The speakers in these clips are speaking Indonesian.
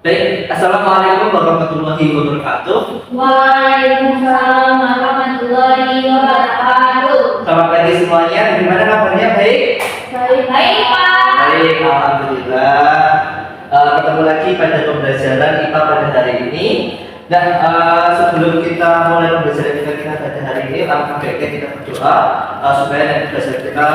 Baik, Assalamualaikum warahmatullahi wabarakatuh. Waalaikumsalam warahmatullahi wabarakatuh. Selamat pagi semuanya. Bagaimana kabarnya? Baik? Baik, Pak. Baik, alhamdulillah. Ketemu lagi pada pembelajaran IPA pada hari ini. Dan sebelum kita mulai pembelajaran kita pada hari ini, langkah baiknya kita berdoa supaya nanti pembelajaran kita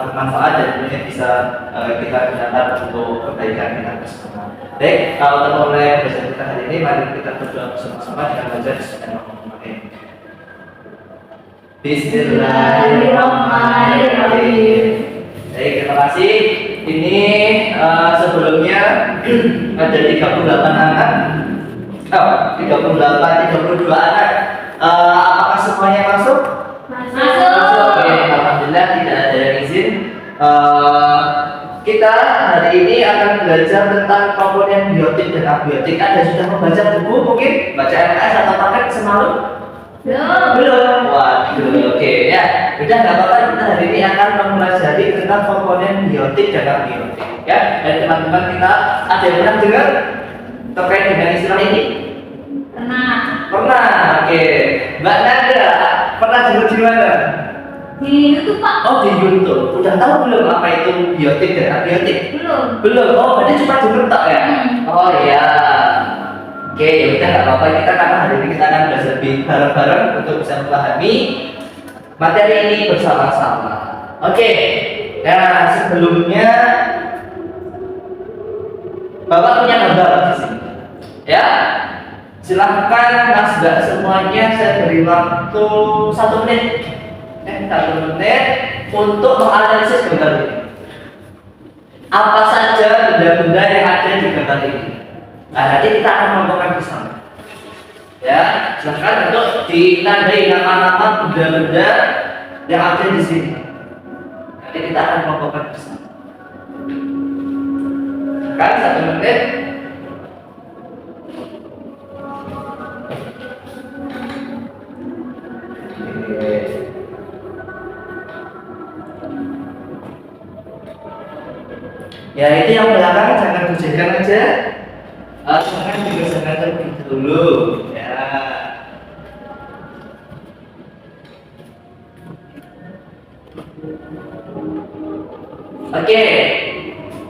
bermanfaat dan kemudian bisa kita gunakan untuk kebaikan kita bersama. Baik, untuk mulai pembelajaran kita hari ini, mari kita berdoa bersama-sama dengan bacaan Bismillahirrahmanirrahim. Bismillahirrahmanirrahim. Baik, terima kasih. Ini sebelumnya ada 38 anak. 32 anak. Apakah semuanya masuk? Masuk. Oke, alhamdulillah tidak ada yang izin. Kita hari ini akan belajar tentang komponen biotik dan abiotik. Ada sudah membaca buku mungkin? Baca MKS atau paket semalam? Belum. Waduh, oke ya. Udah nggak apa-apa, kita hari ini akan mempelajari tentang komponen biotik dan abiotik. Ya, dan teman-teman kita ada yang pernah dengar terkait dengan istilah ini? Pernah. Oke. Mbak Nanda pernah dengar di mana? Di YouTube, Pak. Oh, di YouTube. Udah tahu belum apa itu biotik dan abiotik? Belum. Oh, berarti cuma dengar tak ya? Oh iya. Oke, ya udah nggak apa-apa, kita karena hari ini kita akan belajar lebih bareng-bareng untuk bisa memahami materi ini bersama-sama. Oke. Nah, sebelumnya Bapak punya gambar di sini. Ya. Silahkan Mas Mbak semuanya, saya beri waktu 1 menit. 1 menit untuk menganalisis gambar ini. Apa saja benda-benda yang ada di gambar ini? Nah, nanti kita akan menentukan bersama. Ya, silahkan untuk ditandai nama-nama benda-benda yang ada di sini. Nanti kita akan menentukan bersama. Kan 1 menit. Ya, itu yang belakang jangan dikerjakan aja. Jangan dikerjakan terlebih dulu. Ya. Oke.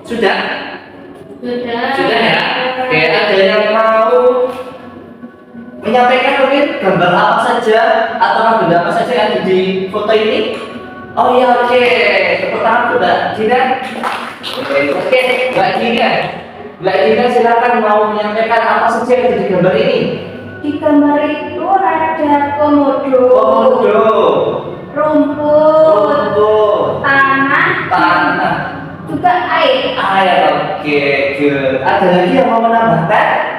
Sudah ya. Oke, ada yang mau menyampaikan mungkin gambar apa saja atau benda apa saja yang ada di foto ini? Oh iya, oke. Tepuk tangan Mbak Gina. Oke, Mbak Gina silakan mau menyampaikan apa saja yang ada di gambar ini. Di gambar itu ada komodo, rumput, tanah, juga air. Oke, good. Ada lagi yang mau menambahkan?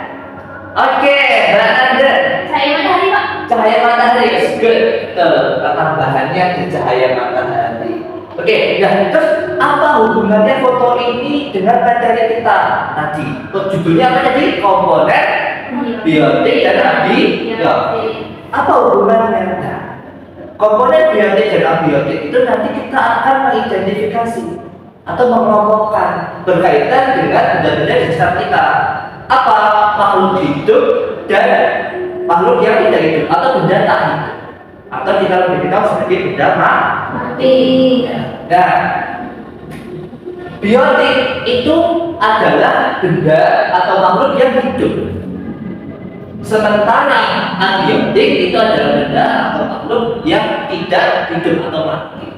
Oke, Mbak Nanda. Cahaya matahari, Pak. Cahaya matahari, good. Tambahannya di cahaya matahari. Oke, nah terus apa hubungannya foto ini dengan materi kita tadi? Judulnya apa tadi? Komponen biotik dan abiotik. Apa hubungannya? Nah, komponen biotik dan abiotik itu nanti kita akan mengidentifikasi atau mengelompokkan berkaitan dengan benda-benda di sekitar kita. Apa makhluk hidup dan makhluk yang tidak hidup atau benda tak hidup, atau kita lebih dikenal sebagai benda mati. Nah, biotik itu adalah benda atau makhluk yang hidup, sementara abiotik itu adalah benda atau makhluk yang tidak hidup atau mati.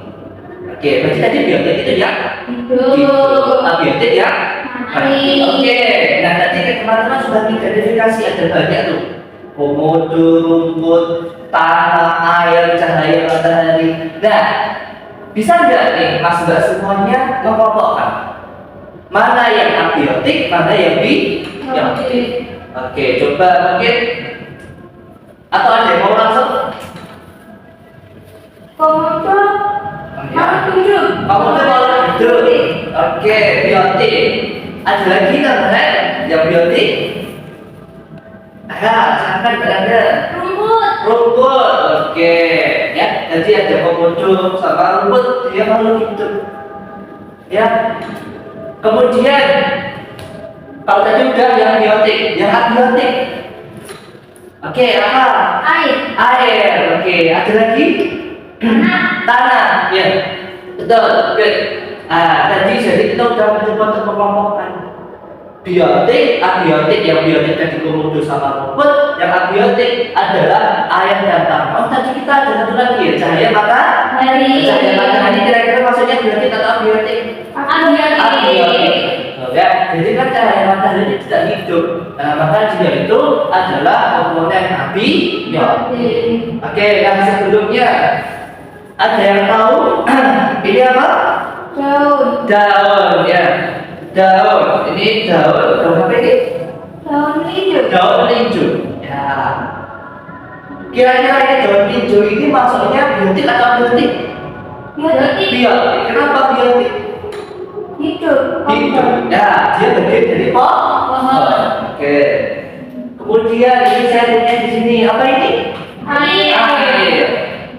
Oke, berarti tadi biotik itu ya hidup, abiotik ya mati. Oke, nah tadi teman-teman sudah identifikasi ada banyak tuh: komodo, rumput, tanah, air, cahaya matahari. Nah, bisa nggak nih Mas Mbak semuanya mengelompokkan mana yang abiotik, mana yang biotik? Oke, coba mungkin, atau ada yang mau langsung? Komodo, makhluk hidup. Komodo makhluk hidup. Oke, biotik. Ada lagi tambahan yang biotik? Silakan berada. Rumput. Oke, ya. Jadi ada komodo sama rumput, dia makhluk hidup. Ya. Kemudian Kalau tadi udah yang biotik, yang abiotik. Oke, apa? Air. Air. Oke, ada lagi? Tanah. Tanah. Ya, betul. Oke. Tadi jadi kita udah mencoba untuk mengelompokkan biotik, abiotik. Yang biotik tadi komodo sama rumput, yang abiotik adalah air dan tanah. Oh, tadi kita ada satu lagi ya, cahaya matahari. Cahaya matahari kira-kira maksudnya biotik atau abiotik? Abiotik. Ya, jadi kan cahaya matahari ini tidak hidup. Nah, maka dia itu adalah komponen abiotik. Oke, yang sebelumnya ada yang tahu ini apa? Daun. Daun ya. Daun. Ini daun apa ini? Daun linjo. Daun linjo. Ya. Kira-kira ini daun linjo ini maksudnya biotik atau abiotik? Biotik. Biotik. Kenapa biotik? Hidup. Hidup. Ya, dia bagian dari pohon. Oke. Kemudian ini saya punya di sini apa ini? Air.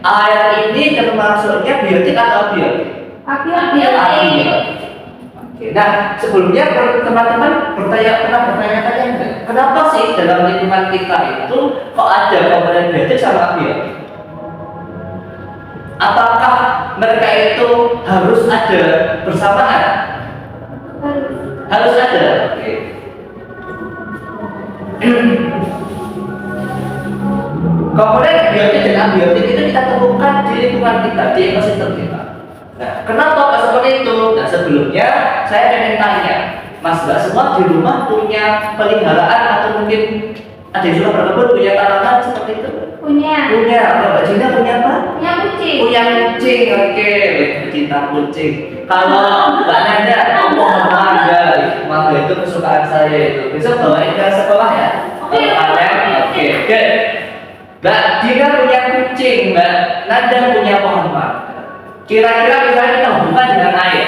Air ini termasuknya biotik atau abiotik? Abiotik. Oke. Nah, sebelumnya teman-teman pernah bertanya-tanya enggak? Kenapa sih dalam lingkungan kita itu kok ada komponen biotik sama abiotik? Apakah mereka itu harus ada bersamaan? Harus ada. Oke. Komponen biotik dan abiotik itu kita temukan di lingkungan kita, di ekosistem kita. Nah, kenapa kok seperti itu? Nah, sebelumnya saya ingin tanya, Mas Mbak semua di rumah punya peliharaan atau mungkin ada yang sudah berkebun punya tanaman seperti itu? Punya. Punya. Mbak Gina punya apa? Punya kucing. Punya kucing. Oke, pecinta kucing. Kalau Mbak Nanda pohon mangga, mangga itu kesukaan saya itu. Besok bawain ke sekolah ya. Oke. Oke. Mbak Gina punya kucing, Mbak Nanda punya pohon mangga. Kira-kira misalnya kita hubungkan dengan air.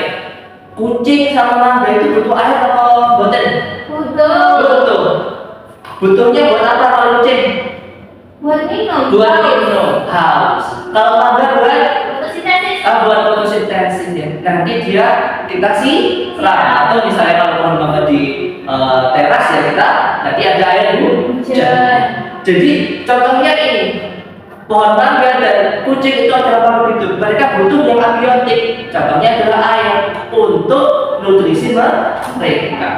Kucing sama mangga itu butuh air atau boten? Butuh. Butuhnya buat apa kalau kucing? Buat minum. Buat minum, haus. Kalau mangga buat buat fotosintesis ya. Nanti dia dikasih siram atau misalnya kalau pohon mangga di teras ya kita nanti ada air hujan. Jadi contohnya ini pohon mangga dan kucing itu adalah makhluk hidup. Mereka butuh yang abiotik. Contohnya adalah air untuk nutrisi mereka.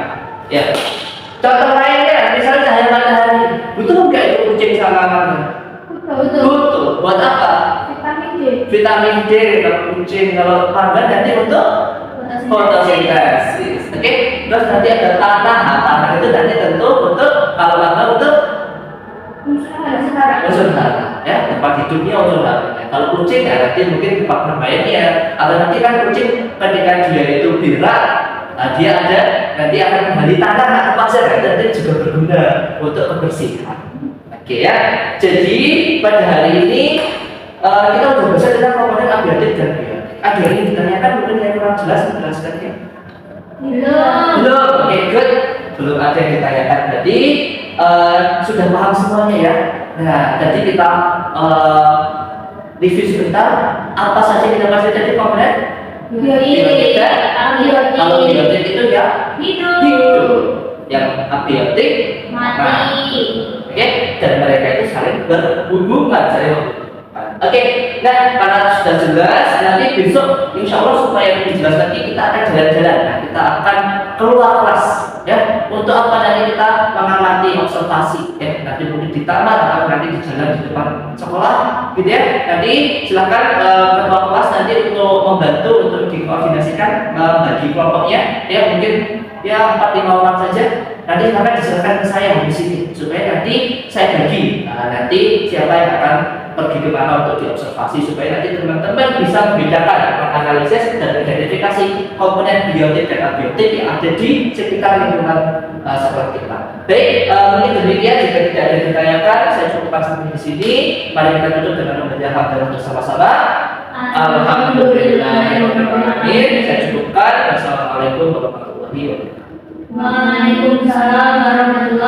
Ya. Contoh lainnya, misalnya cahaya matahari, butuh nggak itu kucing sama mangga? Butuh. Buat apa? Vitamin D kalau kucing, kalau mangga nanti untuk fotosintesis. Oke. Terus nanti ada tanah. Tanah itu nanti tentu untuk kalau mangga untuk unsur hara. Ya, tempat hidupnya unsur hara. Kalau kucing ya nanti mungkin tempat bermainnya. Atau nanti kan kucing ketika dia itu berak, nah, dia ada nanti akan kembali tanah atau pasir kan nanti juga berguna untuk kebersihan. Oke ya. Jadi pada hari ini kita sudah bisa tentang komponen abiotik dan biotik. Ada yang ditanyakan mungkin yang kurang jelas menjelaskannya? Belum. Oke, good. Belum ada yang ditanyakan. Jadi sudah paham semuanya ya. Nah, tadi kita review sebentar apa saja kita masih tadi komponen biotik dan abiotik. Kalau biotik itu ya hidup, yang abiotik mati. Oke, dan mereka itu saling berhubungan, Oke, nah karena sudah jelas, nanti besok insya Allah supaya lebih jelas lagi kita akan jalan-jalan. Nah, kita akan keluar kelas, ya. Untuk apa nanti kita mengamati observasi, ya. Nanti mungkin di taman atau nanti di jalan di depan sekolah, gitu ya. Nanti silakan ketua kelas nanti untuk membantu untuk dikoordinasikan bagi kelompoknya, ya mungkin ya 4-5 orang saja. Nanti silakan diserahkan ke saya di sini supaya nanti saya bagi. Nah, nanti siapa yang akan pergi ke mana untuk diobservasi supaya nanti teman-teman bisa membedakan, menganalisis dan mengidentifikasi komponen biotik dan abiotik yang ada di sekitar lingkungan sekolah kita. Baik, mungkin demikian jika tidak ada yang ditanyakan, saya cukupkan sampai di sini. Mari kita tutup dengan membaca hamdalah bersama-sama. Alhamdulillahirobbilalamin. Saya cukupkan. Wassalamualaikum warahmatullahi wabarakatuh. Waalaikumsalam warahmatullahi